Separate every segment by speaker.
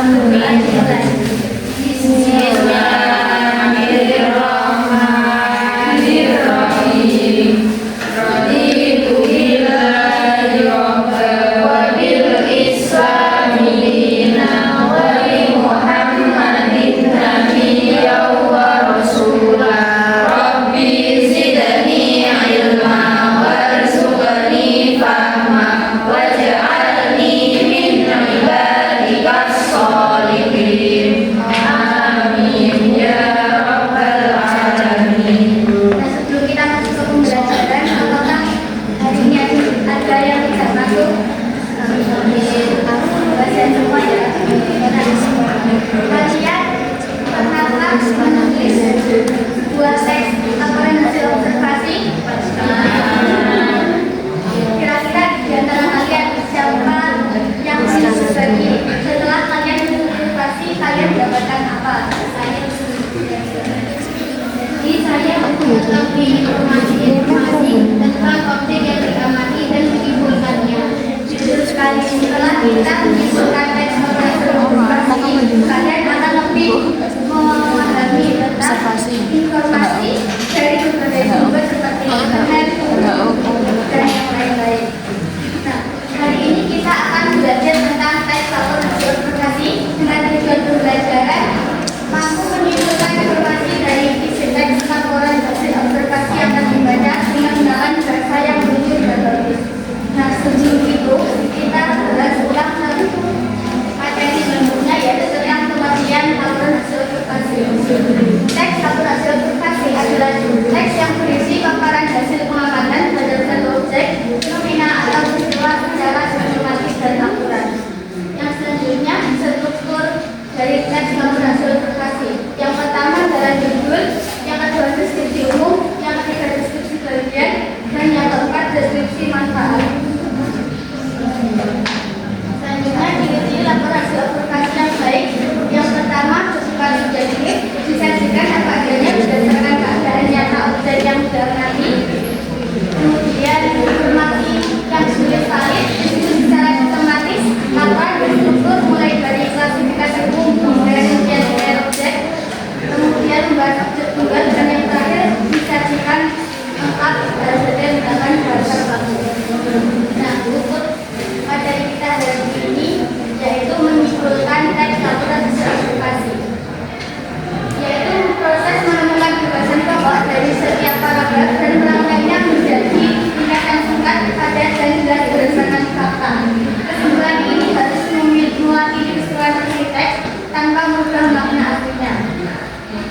Speaker 1: Bismillahirrahmanirrahim. Raditu billahi rabban wa bil islami dinan wa bi Muhammadin nabiyyan wa rasulan. Rabbi zidni ilma warzuqni fahma waj'alni min ibadikas sholihin. Amin ya rabbal alamin.
Speaker 2: Nah, sebelum kita masuk ke pembelajaran, apakah hari ini ada yang tidak masuk? Bagian semua ya. Kalian pernahkah menulis dua teks laporan hasil observasi? Kira-kira di antara kalian siapa yang berbagi setelah kalian observasi kalian mendapatkan apa? Jadi saya mengetahui informasi tentang objek yang diamati dan menyimpulkannya. Jujur sekali setelah kita menyimpulkan teks observasi, kalian akan lebih memahami tentang informasi dari berbagai sumber seperti internet, dan yang lain-lain. Nah, hari ini kita akan belajar tentang teks laporan hasil observasi dengan tujuan pembelajaran mampu menyimpulkan informasi dari isi teks laporan hasil observasi yang akan dibaca dengan menggunakan bahasa yang lucu dan bagus. Nah, sebelum itu kita bahas ulang materi bentuknya, yaitu tentang pengertian laporan hasil observasi. Teks laporan hasil observasi adalah teks yang berisi paparan hasil pengamatan pada satu objek, fenomena atau peristiwa secara sistematis dan akurat. Yang selanjutnya struktur dari teks laporan hasil observasi. Yang pertama adalah judul, yang kedua deskripsi umum, yang ketiga deskripsi bagian, dan yang keempat deskripsi manfaat. Selanjutnya ciri-ciri laporan hasil observasi yang baik. Yang pertama bersifat subjektif, disajikan apa adanya berdasarkan keadaan nyata objek yang diamati. Kemudian informasi yang sudah valid disusun secara sistematis, laporan berstruktur mulai dari klasifikasi umum dan nilai objek, kemudian membahas objek tunggal, dan yang terakhir disajikan lengkap dan detail menggunakan bahasa baku. Nah, untuk materi kita hari ini yaitu menyimpulkan teks laporan hasil observasi, yaitu proses menemukan gagasan pokok dari setiap paragraf dan merangkainya menjadi tingkatan singkat, padat, dan jelas berdasarkan fakta. Kesimpulan ini harus mewakili keseluruhan isi teks tanpa merubah makna aslinya.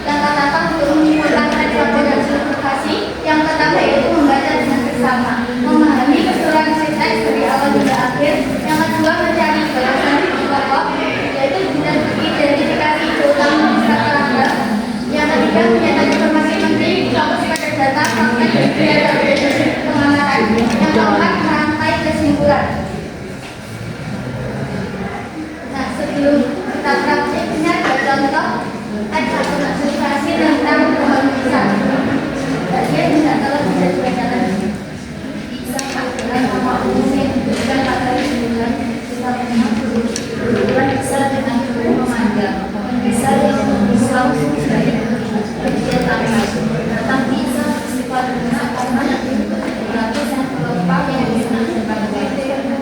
Speaker 2: Langkah-langkah untuk menyimpulkan teks laporan hasil observasi, yang pertama yaitu membaca dengan bersama, memahami keseluruhan isi teks dari awal hingga akhir. Yang kedua mencari gagasan pokok, yaitu identifikasi utama setiap paragraf. Yang ketiga mencetak informasi penting fokus pada data, fakta, dan data pengamatan. Yang keempat merangkai kesimpulan. Nah, sebelum kita praktiknya ada contoh teks laporan hasil observasi tentang pohon pisang. Bagian tidak tahu bisa dibacakan. Pisang adalah nama umum yang diberikan pada hubungan kita berhubungan bisa dengan hubungan memandang. Bisa yang pisau baik berdia tangan, tetapi bisa sifat guna karena berlaku yang pelepah yang disenajan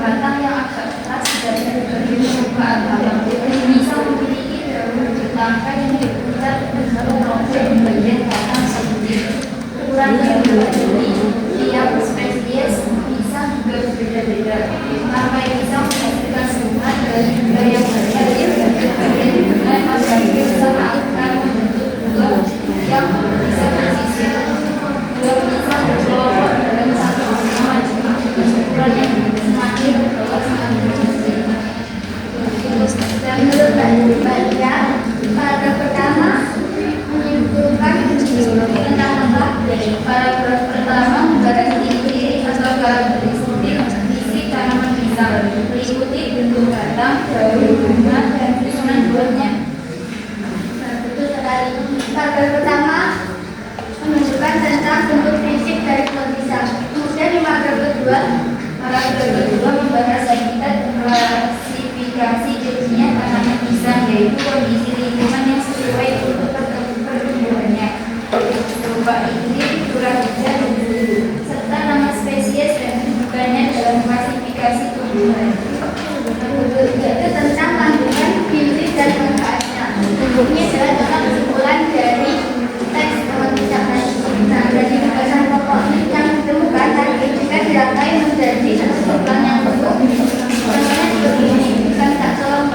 Speaker 2: batang yang agak keras dan diberi perubahan batang. Bisa memiliki daun bertangkai yang diputar dan merobek bagian batang sedikit. Ukuran yang berbeda tiap spesies bisa juga berbeda-beda. Sampai bisa menghasilkan sebuah dari bunga yang berbeda bagian bunga pada sama akan membentuk bunga yang bisa bersisir. Bunga bisa berkelompok dalam satu bersama jumlah ukuran yang semakin berbawah semakin kecil. Dan menurut bagian paragraf pertama menyimpulkan tentang apa? Paragraf pertama membahas ciri-ciri atau karakteristik isi tanaman pisang, meliputi bentuk batang, daun, bunga, dan susunan buahnya. Nah, betul sekali. Paragraf pertama menunjukkan tentang bentuk prinsip dari pohon pisang. Kemudian di paragraf kedua membahas habitat dan klasifikasi jenisnya tanaman pisang. yaitu kondisi lingkungan yang sesuai untuk pertumbuhannya, berupa iklim, curah hujan, dan suhu, serta nama spesies dan kedudukannya dalam klasifikasi tumbuhan. Yaitu tentang kandungan gizi dan manfaatnya. Ini adalah tentang kesimpulan dari teks teman-teman. Nah, dari bahasan pokok yang ditemukan tadi jika dirangkai menjadi satu kesimpulan yang utuh. Contohnya seperti ini, kan tak tolong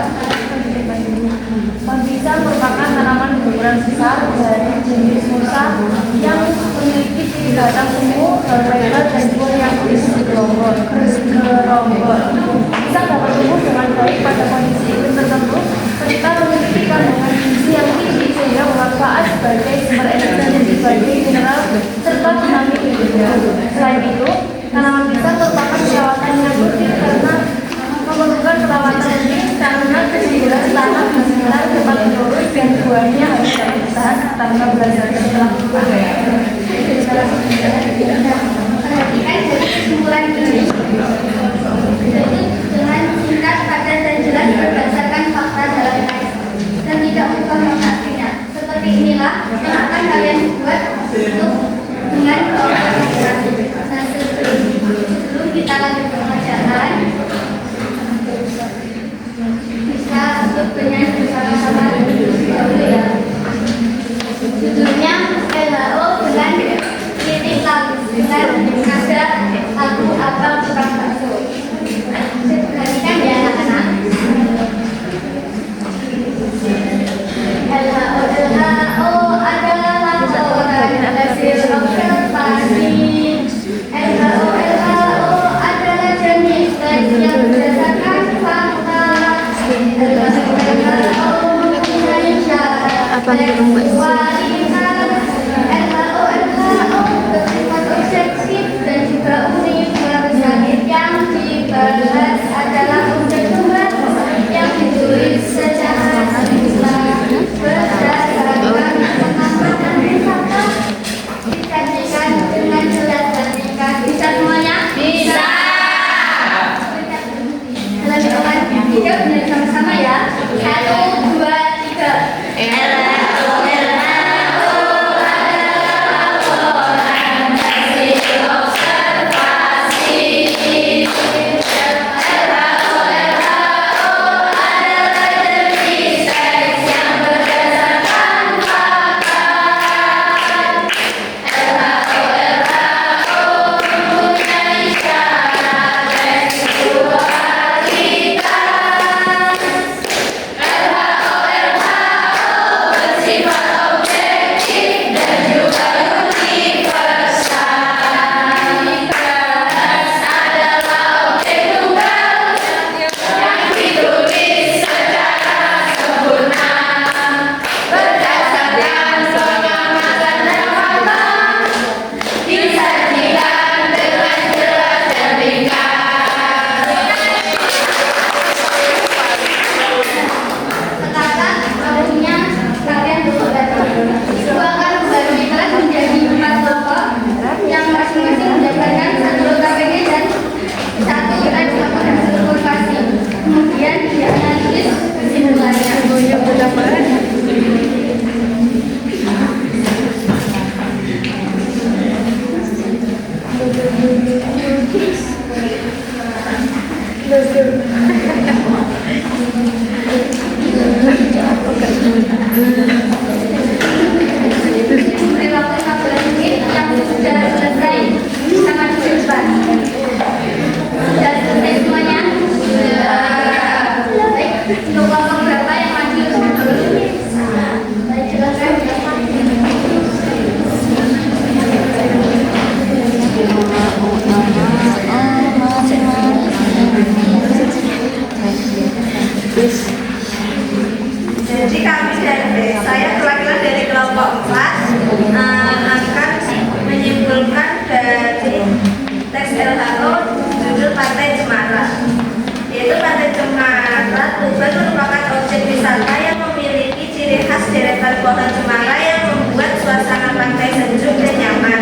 Speaker 3: Pohon merupakan tanaman berukuran besar dari jenis musa yang memiliki ciri batang ungu, lebar dan buah yang gerombol. Pisang dapat tumbuh dengan baik pada kondisi iklim tertentu ketika memiliki kandungan gizi yang tinggi sehingga bermanfaat sebagai sumber energi dan sebagai mineral serta vitamin hidupnya. Selain itu, tanaman pisang merupakan perawatan yang rutin karena memerlukan perawatan rutin karena kesuburan tanah di sekitar tempat lurus dan buahnya harus dapat bertahan tanpa belajar setelah
Speaker 2: perhatikan dari kesimpulan ini. Jadi dengan singkat, padat dan jelas berdasarkan fakta dalam teks dan tidak ubah maknanya. Seperti inilah yang akan kalian buat untuk dengan kelompok. Nah, sebelum kita lanjut ke pelajaran, bisa untuk bernyanyi bersama-sama dulu ya. Judulnya WHO dengan lirik lagu dengan nada lagu apel tukang bakso. Perhatikan ya anak-anak. WHO adalah laporan hasil observasi. WHO adalah jenis tes yang berdasarkan fakta. WHO mempunyai syarat kualitas. WHO bersifat objektif dan juga universal. Yang dibahas adalah objek sumber yang ditulis secara singkat berdasarkan pengalaman dan fakta, disajikan dengan jelas dan singkat. Bisa semuanya? Bisa. Lebih awal video bersama-sama ya. 1, 2, 3.
Speaker 1: Jadi kami saya perwakilan dari kelompok 4 akan menyimpulkan dari teks WHO judul Pantai Cemara. Yaitu Pantai Cemara Tuban merupakan objek wisata yang memiliki ciri khas deretan pohon cemara yang membuat suasana pantai sejuk dan nyaman.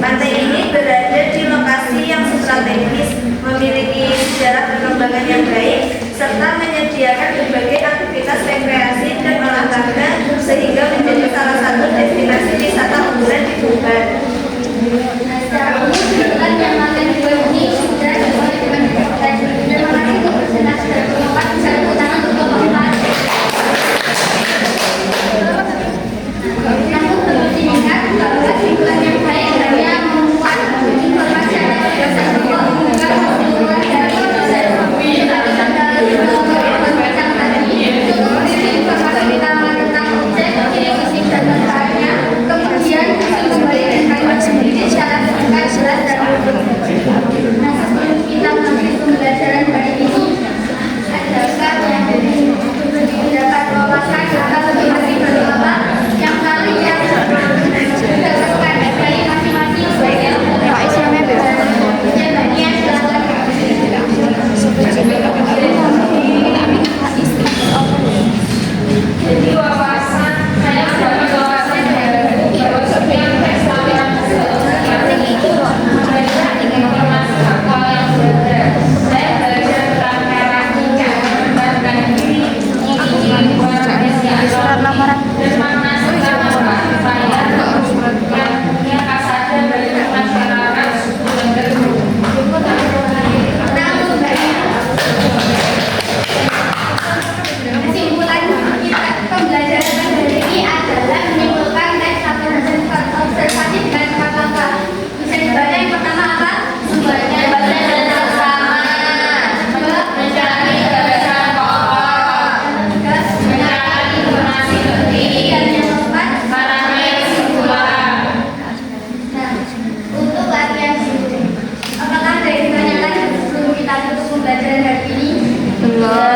Speaker 1: Pantai ini berada di lokasi yang strategis, memiliki sejarah perkembangan yang baik, serta menyediakan berbagai aktivitas rekreasi sehingga menjadi salah satu destinasi wisata unggulan di Tuban.
Speaker 2: Nah, secara umum kebetulan yang makan di web ini sudah dimulai dengan terima kasih untuk presentasi dari Bapak. Bisa tepuk tangan untuk Bapak. Namun perlu diingat bahwa kesimpulan yang baik hanya memuat informasi yang berdasar pokok bukan kesimpulan dari dosen. Kita dalam pembahasan tadi cukup berisi informasi utama tentang objek, ciri fisik dan manfaatnya. Kemudian kembali dan kalimat sendiri secara singkat, jelas dan mudah. Nah, sebelum kita melanjutkan pembelajaran hari ini, adakah yang dapat wawasan atau lebih dari Bapak yang kalian dapatkan dari masing-masing sebagai jawabannya silakan.
Speaker 3: Jadi wawasan saya sebagai wawasan dari yang itu belajar informasi faktual yang berbeda. Saya belajar tentang karakter, mengembangkan diri, ciri-ciri dan makna serta manfaat saya yang punya kasada bagi masyarakat suku dan negeri.
Speaker 2: Kesimpulan kita pembelajaran hari ini adalah menyimpulkan teks observasi dengan empat langkah. Bisa dibaca yang pertama apa? Sumbernya dan sama. Mencari dasar pokok. Mencari informasi penting. Dan yang keempat,
Speaker 3: Marahnya kesimpulan.
Speaker 2: nah, untuk latihan sendiri. Apakah ada yang ditanyakan sebelum kita tutup pembelajaran hari ini?
Speaker 3: Belum.